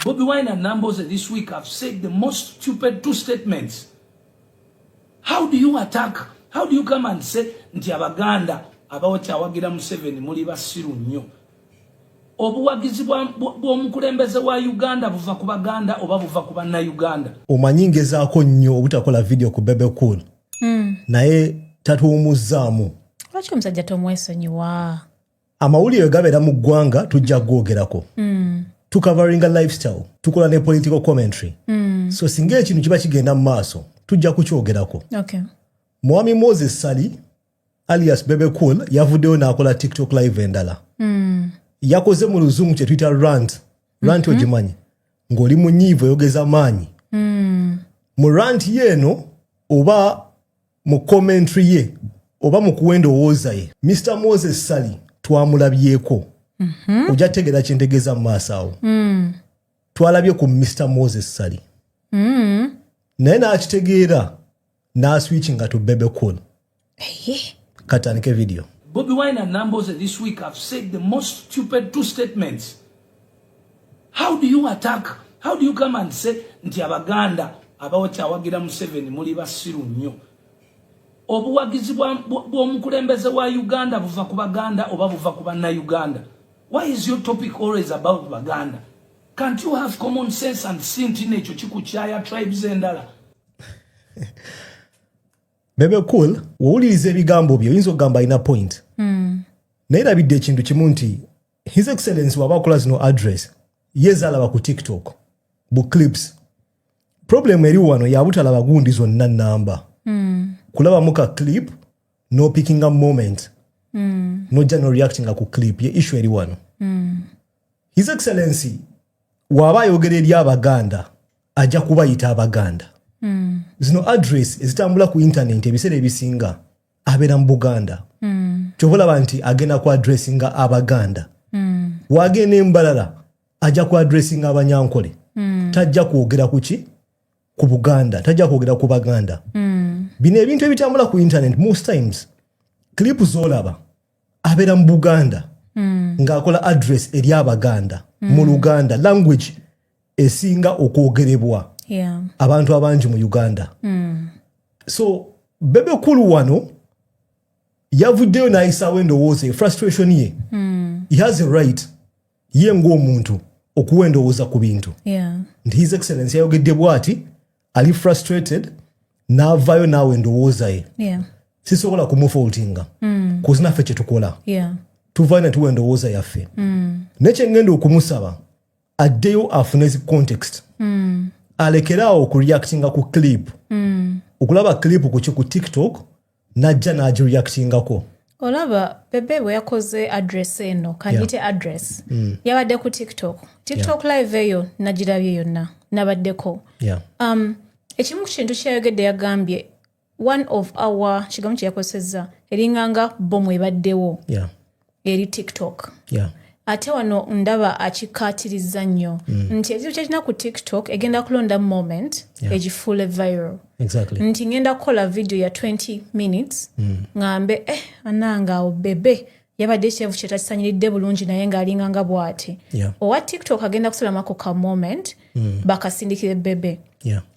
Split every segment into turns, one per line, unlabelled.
Bobi Wine and Namboze this week have said the most stupid two statements. How do you come and say nti abaganda abawakyawagira Museveni muli basiru nnyo? Obuwagizi bw'omukulembeze wa Uganda buva ku baganda oba buva ku bannayuganda?
Omanyi ngezaako nnyo obutakola video ku Bebe Cool. Naye tatuwumuzzaamu. Lwaki omusajja tomwesonyiwa? Amawulire gabeera mu ggwanga tujja googerako. Tucoveringa lifestyle, tukola ne political commentary. So singa ekintu kiba kigenda mu maaso tujja kukyogerako.
Okay.
Mwami Moses Sali alias Bebe Cool yavuddeyo n'akola TikTok live endala. Yakoze mu luzungu kye tuyita rant ogimanyi ng'oli mu nnyiivu eyogeza maanyi. Mu rant yeeno oba mu commentary ye oba mu kuwendowooza ye Mr. Moses Sali twamulabyeko. Ojja tegeera kye ntegeeza mu maaso awo. Twalabye ku Mr. Moses Sali. Naye n'akitegeera n'aswitchinga to Bebe Cool. Katandike video.
Bobi Wine and Namboze this week have said the most stupid two statements. How do you come and say nti abaganda abawakyawagira Museveni muli basiru nnyo? Obuwagizi bw'omukulembeze wa Uganda buva ku baganda oba buva ku bannayuganda? Why is your topic always about baganda? Can't you have common sense and see nti nekyo kikukyaya tribes endala?
Bebe Cool, wowuliriza ebigambo byo oyinza okugamba alina point. Naye labidde ekintu kimu nti His Excellency waba akola zino address yezaalaba ku TikTok bu clips. Problem eri wano yabutalaba gundi zonna namba. Kulabamu ka clip no picking up moment. Nojja no reacting ku clip ye issue eri wano. His Excellency waba ayogera eri abaganda ajja kubayita abaganda. Zino address ezitambula ku internet ebiseera ebisinga abeera mu Buganda. Kyobulaba nti agenda ku addressinga abaganda. Wagenda embalala ajja ku addressinga abanyankole. Tajja kwogera ku ki? Ku Buganda. Tajja kwogera ku baganda. Bino ebintu ebitambula ku internet most times clip zolaba abeera mu Buganda ng'akola address eri abaganda mu Luganda language esinga okwogerebwa abantu abangi mu Uganda. So Bebe Cool wano yavuddeyo n'ayisaawo endowooza frustration ye. He has a right ye ng'omuntu okuwa endowooza ku bintu. Nti His Excellency yayogedde bw'ati ali frustrated n'avaayo naawe endowooza ye. Sisobola kumufaultinga kozi naffe kye tukola. Tuvaayo ne tuwa endowooza yaffe. Naye kye ngenda okumusaba addeyo afune context. Alekeraawo okureactinga ku clip. Okulaba clip ku TikTok najja n'agireactingako.
Olaba Bebe bwe yakoze address eno kanyite address yabadde ku TikTok live eyo nagirabye yonna nabaddeko. Ekimu ku kintu kyayogedde yagambye one of our kigamu kye yakozesezza eringanga bomu ebaddewo eri TikTok. Ate wano ndaba akikaatiriza nnyo nti ekizibu kyekina ku TikTok egenda kulonda moment egifuule viral. Nti ngenda kukola video ya 20 minutes ngambe ananga awo Bebe yabadde ekyevu kye takisanyiridde bulungi naye ng'alinganga bw'ati. Owa TikTok agenda kusulamako ka moment bakasindikire Bebe.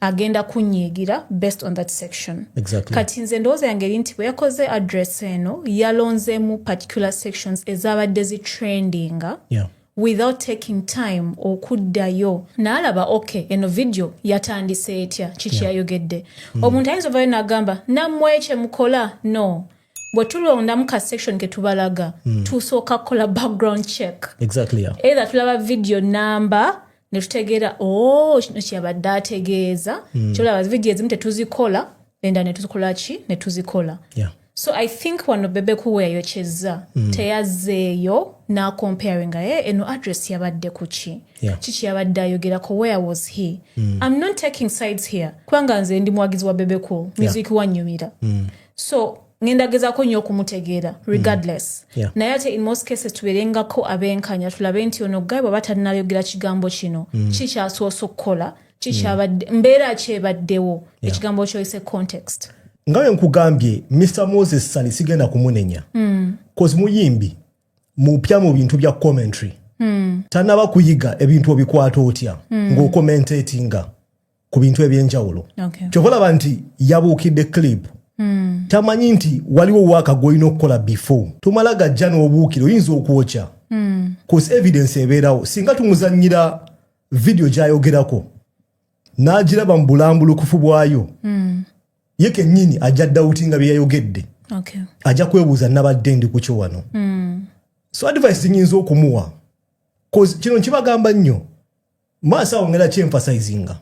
Agenda kunyiigira based on that section. Kati nze ndowooza yange eri nti bwe yakoze address eno yalonzeemu particular sections ezabadde zitrendinga without taking time okuddayo n'alaba okay eno video yatandise etya kiki yayogedde. Omuntu ayinza ovaayo n'agamba nammwe kye mukola no. Bwe tulondamu ka section ke tubalaga tusooka kukola background check. Either tulaba video number ne tutegeera kino kyabadde ategeeza kyolaba video ezimu tetuzikola enda ne tuzikola ki ne tuzikola. So I think wano Bebe Cool yayokyezza teyazzeeyo n'acomparinga eno address yabadde ku ki kiki yabadde ayogerako where was he. I'm not taking sides here kubanga nze ndi muwagizi wa Bebe Cool music wannyumira. So ngenda gezaako nnyo okumutegeera regardless. Naye ate in most cases tuberengako abenkanya tulabe nti ono gaye bw'aba tannayogera kigambo kino kikyasoose okukola mbeera kyebaddewo ekigambo kyoyise context.
Nga bwe nkugambye Mr. Moses Sali sigenda kumunenya kozi muyimbi mupya mu bintu bya commentary tanaba kuyiga ebintu obikwata otya ng'okommentatinga ku bintu ebyenjawulo kyobalaba nti yabuukidde clip tamanyi nti waliwo waaka gw'olina okukola before tumala gajja n'obuukira oyinza okwokya cause evidence ebeerawo singa tumuzannyira video gy'ayogerako n'agiraba mu bulambulukufu bwayo ye kennyini ajja dawutinga bye yayogedde ajja kwebuuza nabadde ndi ku kyo wano so advice nyinza okumuwa cause kino nkibagamba nnyo maaso awo ngera kyemfasizinga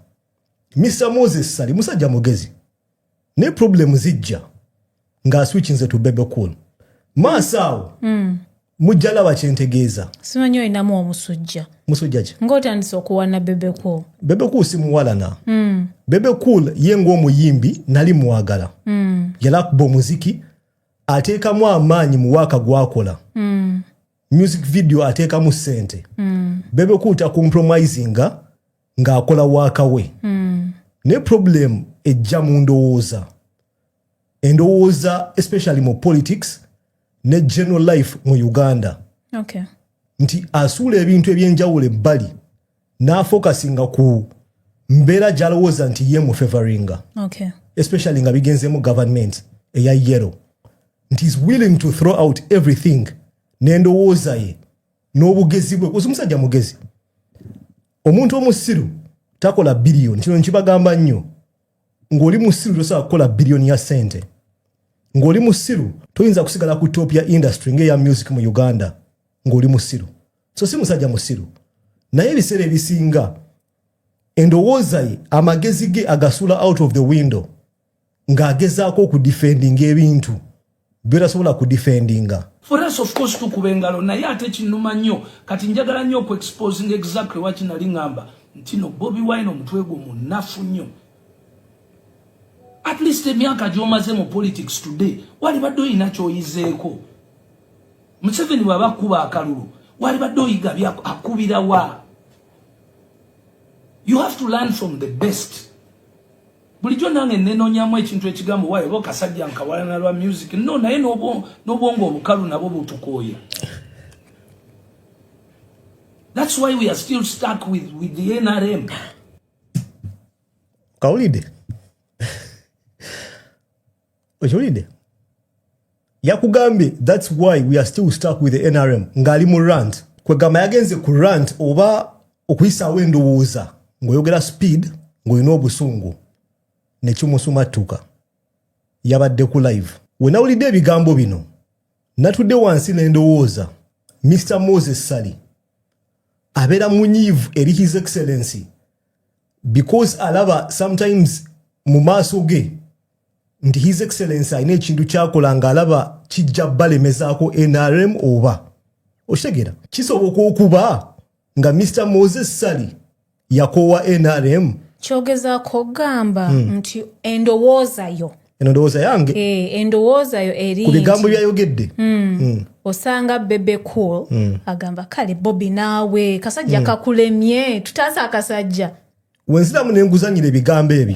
Mr. Moses Sali musajja mugezi ne problem zijja nga switchinze to Bebe Cool maaso awo mujja laba kyentegeeza
simanyi olinamu omusujja
ki
ng'otandise okuwana Bebe Cool
si muwalana Bebe Cool ye ng'omuyimbi nali mwagala yalakuba omuziki ateekamu amaanyi mu waaka gwakola music video ateekamu ssente Bebe Cool takompromisinga ng'akola waaka we ne problem ejja mu ndowooza endowooza especially mu politics ne general life mu Uganda nti asuula ebintu ebyenjawulo ebbali n'afokasinga ku mbeera gy'alowooza nti ye mu favoringa especially nga bigenzemu government eya yellow nti is willing to throw out everything n'endowooza ye n'obugezi bwe kuzi musajja mugezi omuntu omusiru takola billion kino nkibagamba nnyo ng'oli musiru tosobola kukola billion ya ssente ng'oli musiru toyinza kusigala ku top ya industry ng'eya music mu Uganda ng'oli musiru so si musajja musiru naye ebiseera ebisinga endowooza ye amagezi ge agasula out of the window ng'agezaako okudefendinga ebintu byetasobola kudefendinga
for us of course tukuba engalo naye ate kinuma nnyo kati njagala nnyo okuexposing exactly wakinali ngamba ntino Bobi Wine omutwe gwo munafu nnyo at least emyaka gy'omaze mu politics today wali badde oyina ky'oyizeeko Museveni bw'aba kuba akalulu wali badde oyiga akubira wa you have to learn from the best bulijjo nange nenoonyamu ekintu ekigambo waayo bo kasajja nkawalana lwa music no naye n'obwongo obukalu nabo butukooya that's why we are still stuck with the NRM
Kaulide Ojolide yakugambye that's why we are still stuck with the NRM ngali mu rant kwegamba yagenze ku rant oba okuyisaawo endowooza ng'oyogera speed ng'olina obusungu nekimusumatuka yabadde ku live we nawulidde ebigambo bino natudde wansi n'endowooza Mr. Moses Sali abeera munyiivu eri his excellency because alaba sometimes mu maaso ge nti his excellency alina ekintu kyakola ng'alaba kijja balemezaako NRM oba okitegeera kisoboka okuba nga Mr. Moses Sali yakoowa NRM
kyogezaako gamba nti endowooza yo
endowooza yange
endowooza yo eri
ku bigambo byayogedde
osanga Bebe Cool agamba kale Bobby naawe kasajja kakulemye tutaasa akasajja
wenziramu n'enguzanyira ebigambo ebyo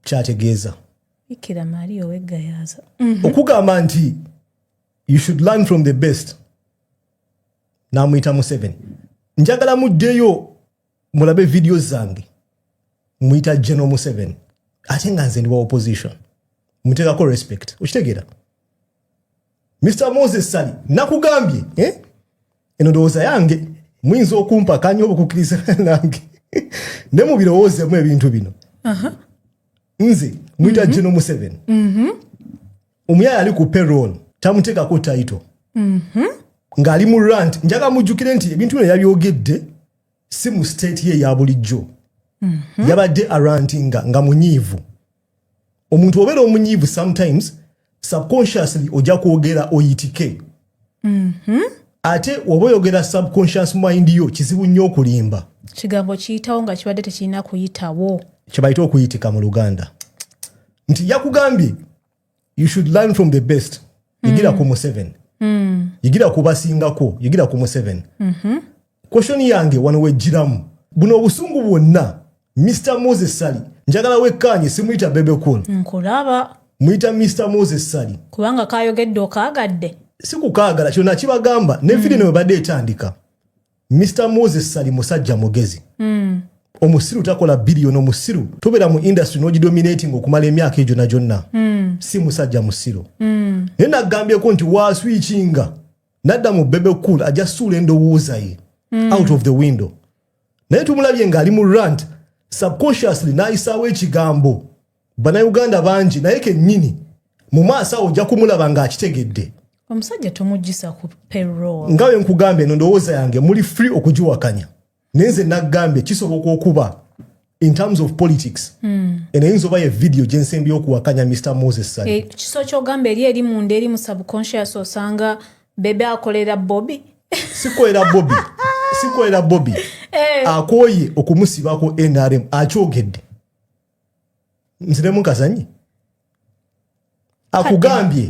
kyategeeza
ikira Mario wegayaza
okugamba nti you should learn from the best n'amuyita Museveni njagala muddeyo mulabe videos zange muyita General Museveni ate nga nze ndi wa opposition muteekako respect okitegeera Mr. Moses Sali nakugambye eno ndowooza yange muyinza okumpakanya oba okukkiriza nange ne mu birowoozemu ebintu bino nze muyita General Museveni omuyaya ali ku payroll tamuteekako title ng'ali mu rant njaga mujjukire nti ebintu bino yabyogedde si mu state ye ya bulijjo yabadde arantinga nga munyiivu omuntu obeera omunyiivu sometimes subconsciously ojja kwogera oyitike ate oba oyogera subconscious mind yo kizibu nnyo okulimba
kigambo kiyitawo nga kibadde tekirina kuyitawo
kyebayita okuyitika mu Luganda nti yakugambye you should learn from the best yigira ku Museveni yigira ku basingako yigira ku Museveni question yange wano wejjiramu buno obusungu bwonna Mr. Moses Sali njagala wekkaanye simuyita Bebe Cool
nkulaba
muyita Mr. Moses Sali
kubanga kayogedde okaagadde
si kukaagala kyonna kibagamba ne video ne webadde etandika Mr. Moses Sali musajja mugezi. Omusiru takola billion omusiru tobera mu industry no dominating okumala emyaka ejo na jonna. Si musajja musiru. Nena gambye ko nti wa switchinga. Nadda mu Bebe Cool aja sula endowooza ye out of the window. Naye tumulabye ng'ali mu rant subconsciously n'ayisaawo ekigambo bannayuganda bangi naye kennyini mu maaso awo ojja kumulaba ng'akitegedde.
Omusajja tomugisa ku payroll.
Ngawe nkugambye eno ndowooza yange muli free okugiwakanya. Nenze nagambye kisoboka okuba in terms of politics. Eno eyinza oba ye video gye nsembye okuwakanya Mr. Moses Sali.
Kiso ky'ogamba eri munda eri mu subconscious osanga Bebe akolera Bobby. Sikolera Bobby. Akoye okumusibako NRM akyogedde. Nziremu kazanyi. Akugambye.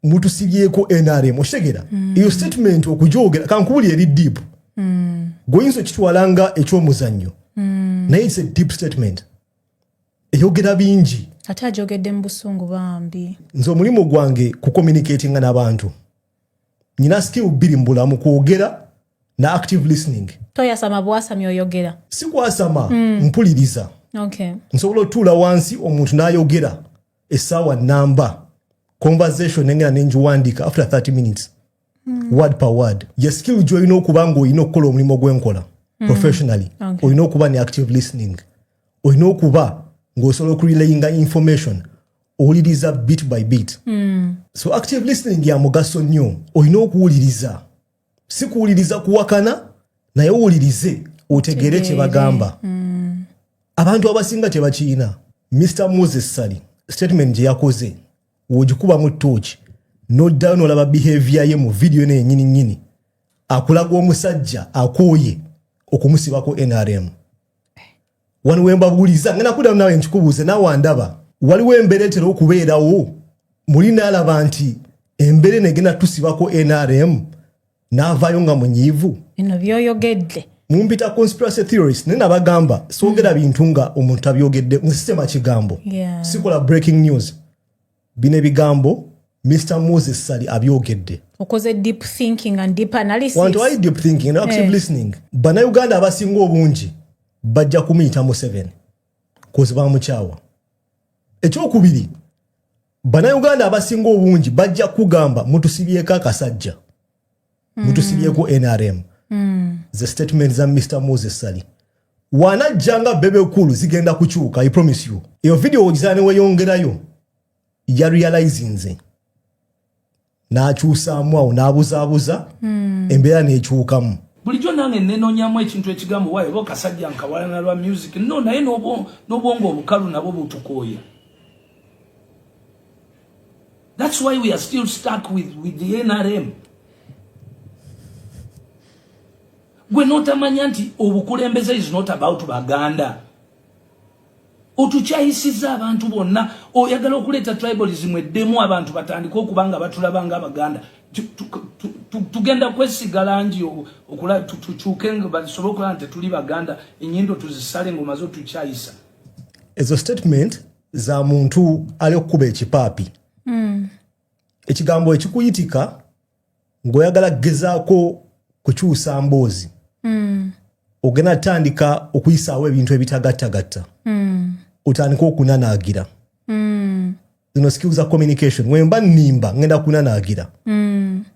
Mutusibyeko NRM oshegera. Iyo statement okujogera kankubuli eri deep. Goyinzo kitwalanga eky'omuzannyo. Naye it's a deep statement. Eyogera bingi. Ate ajogedde mu busungu bambi.
Nze omulimu gwange ku communicating n'abantu. Nina skill bbiri mu bulamu kwogera na active listening.
Toyasama bwasami oyogera.
Si kwasama mpuliriza.
Okay.
Nsobola otuula wansi omuntu n'ayogera essaawa namba conversation engena nenjiwandiika after 30 minutes. Word per word. Ye skill gy'olina okuba ng'olina okukola omulimu gwenkola professionally. Olina okuba ne active listening. Olina okuba ng'osobola okurelayinga information. Owuliriza bit by bit. So active listening ya mugaso nnyo. Olina okuwuliriza. Si kuwuliriza kuwakana naye owulirize otegere kye bagamba. Abantu abasinga tebakiina. Mr. Moses Sali statement gye yakoze wogikuba mu torch nodda n'olaba behavior ye mu video ne nnyini akulaga omusajja akooye okumusibako NRM. Wano wembabuuliza ngenda kuddamu nawe nkikubuuze naawe andaba waliwo embeera etera okubeerawo muli n'alaba nti embeera negenda tusibako NRM n'avaayo nga munyiivu.
Bino byoyogedde.
Mumpita conspiracy theorist nena bagamba soogera bintu nga omuntu abyogedde mu sistema kigambo. Sikola breaking news. Bine bigambo Mr. Moses Sali abyogedde.
Okoze deep thinking and deep analysis.
Wantu ayi deep thinking and active listening. Bannayuganda abasinga obungi bajja kumuyita mu 7 kozi bamukyawa. Ekyokubiri bannayuganda abasinga obungi bajja kugamba mutusibyeko akasajja. Mutusibyeko NRM. The statement za Mr. Moses Sali. Wanajjanga Bebe Cool zigenda kukyuka, I promise you. Iyo video ogizane weyongerayo ya realizing nze. N'akyusaamu awo n'abuzaabuza embeera n'ekyukamu.
Bulijjo nange nenonyamu ekintu ekigambo waayo bo kasajja nkawalana lwa music no naye n'obwongo obukalu nabo butukooya. That's why we are still stuck with the NRM. Gwe notamanya nti obukulembeze is not about Baganda. Otukyayisiza abantu bonna oyagala okuleeta tribalism eddemu abantu batandika okubanga batulabanga Abaganda. Tugenda kwesigala nji okula tukyuke nga basobola okulaba nti tuli Baganda ennyindo tuzisale ngoma zo tukyayisa.
Ezo statement za muntu ali okukuba ekipaapi. Ekigambo ekikuyitika ng'oyagala kugezaako kukyusa mboozi. Ogenda tandika okuyisaawo ebintu ebitagattagatta. Otandika okunanaagira. Zino skills za communication. Wemba nnimba ngenda kunanaagira.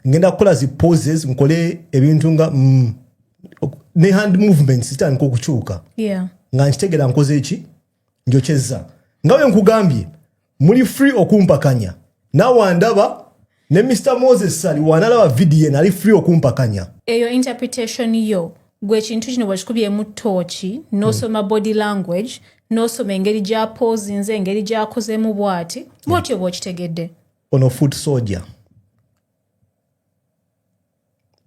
Ngenda kukola zi poses nkole ebintu nga ne hand movements zitandika okukyuka. Nga nkitegera nkoze eki njokyezza. Nga bwe nkugambye muli free okumpakanya. Naawe andaba ne Mr. Moses Sali wanalaba video nali free okumpakanya.
Eyo interpretation yo gwe kintu kino bwakikubye mu tochi nosoma body language nosoma engeri gya pose nze engeri gyakozemu bwati bwotyo bwokitegedde.
Ono foot soldier.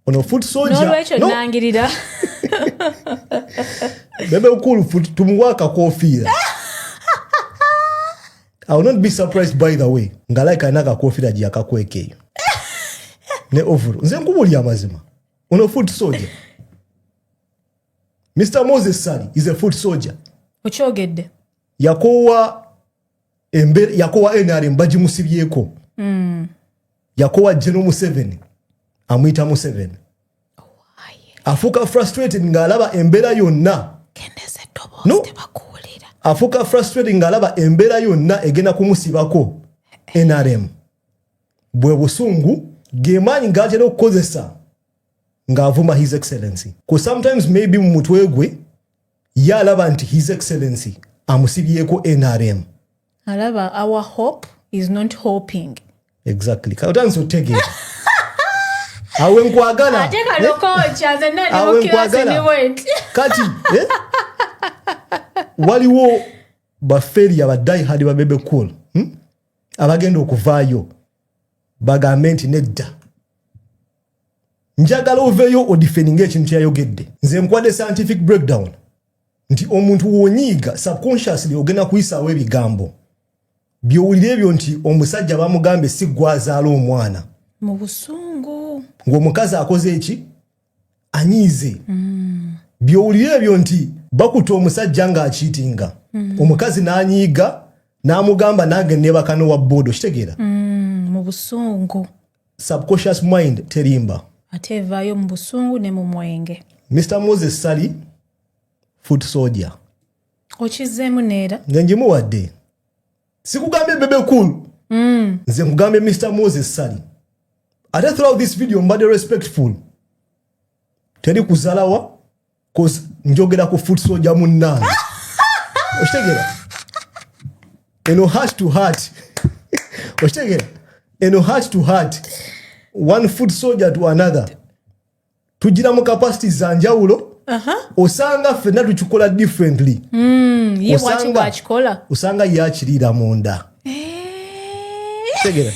N'olwekyo nangirira.
Bebe Cool foot tumuwaka kofiira. I will not be surprised by the way. Ngalaika naga kofiira gyakakwekeyo. Ne ovuru. Nze nkubulya amazima. Ono foot soldier. Mr. Moses Sali is a foot soldier.
Okyogedde.
Yakowa NRM bagimusibyeko. Yakowa General Museveni. Amuyita Museveni. afuuka frustrated ng'alaba embeera yonna no afuuka frustrated ng'alaba embeera yonna egenda kumusibako NRM bwe busungu gemaanyi ng'atera okukozesa ng'avuma his excellency ko sometimes maybe mu mutwe gwe yalaba nti his excellency amusibyeko NRM
alaba our hope is not hoping
exactly kautanso tegeera awe nkwagala
ateka lokocha zenani mukirasi ni went
kati waliwo baferi abadai hadi ba Bebe Cool abagenda okuvaayo bagambe nti nedda njagala oveeyo odifendinga ekintu kyayogedde nze nkwade scientific breakdown nti omuntu wonyiiga subconsciously ogenda kuyisaawo ebigambo byowulira ebyo nti omusajja bamugambe si gwazaala omwana
mu busungu
ng'omukazi akoze eki anyiize byowulira ebyo nti bakuta omusajja ng'akiitinga omukazi n'anyiiga n'amugamba nange nebakano wa bodo kitegeera
mu busungu
subconscious mind terimba
ate evaayo mu busungu ne mu mwenge
Mr. Moses Sali foot soldier
okizeemu neera
ngenjimuwadde sikugambye Bebe Cool nze nkugambye Mr. Moses Sali ate throughout this video mbadde respectful teri kuzalawa cause njogera ku foot soldier munnange okitegera eno heart to heart okitegera eno heart to heart one foot soldier to another tugira mu capacities za njawulo osanga ffenna tukikola differently
ye waki bwakikola
osanga yakiriira munda tegera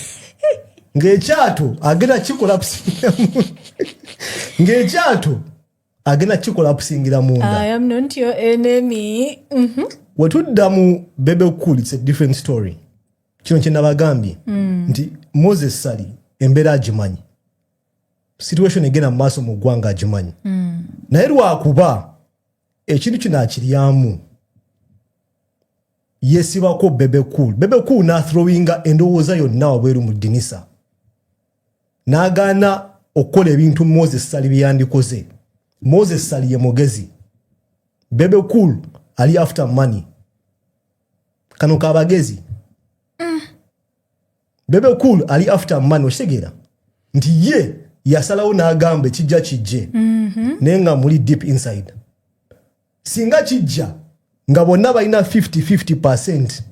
ng'ekyato agenda kikola kusingira munda ng'ekyato agenda kikola kusingira munda
I am not your enemy
wetudda mu Bebe Cool it's a different story kino kye nabagambye nti Moses Sali embeera agimanyi situation egenda mu maaso mu ggwanga agimanyi naye lwakuba ekintu kino akiryamu yesibako Bebe Cool n'athrowinga endowooza yonna wabweru mu ddinisa n'agaana okukola ebintu Moses Sali bye yandikoze Moses Sali ye mugezi Bebe Cool ali after money kano kabagezi Bebe Cool ali after money okitegeera nti ye yasalawo n'agamba ekijja kijje naye nga muli deep inside singa kijja nga bonna balina 50%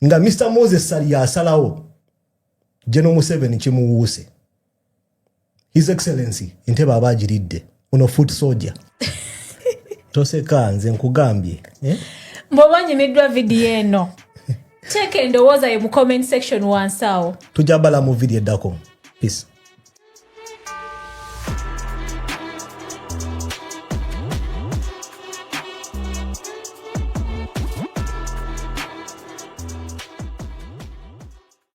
nga Mr. Moses Sali yasalawo General Museveni kimuwuuse His Excellency entebe abagiridde ono foot soldier toseka nze nkugambye
mbobanyimiddwa video eno teeka endowooza ye mu comment section wansi awo
tujabala mu video eddako peace.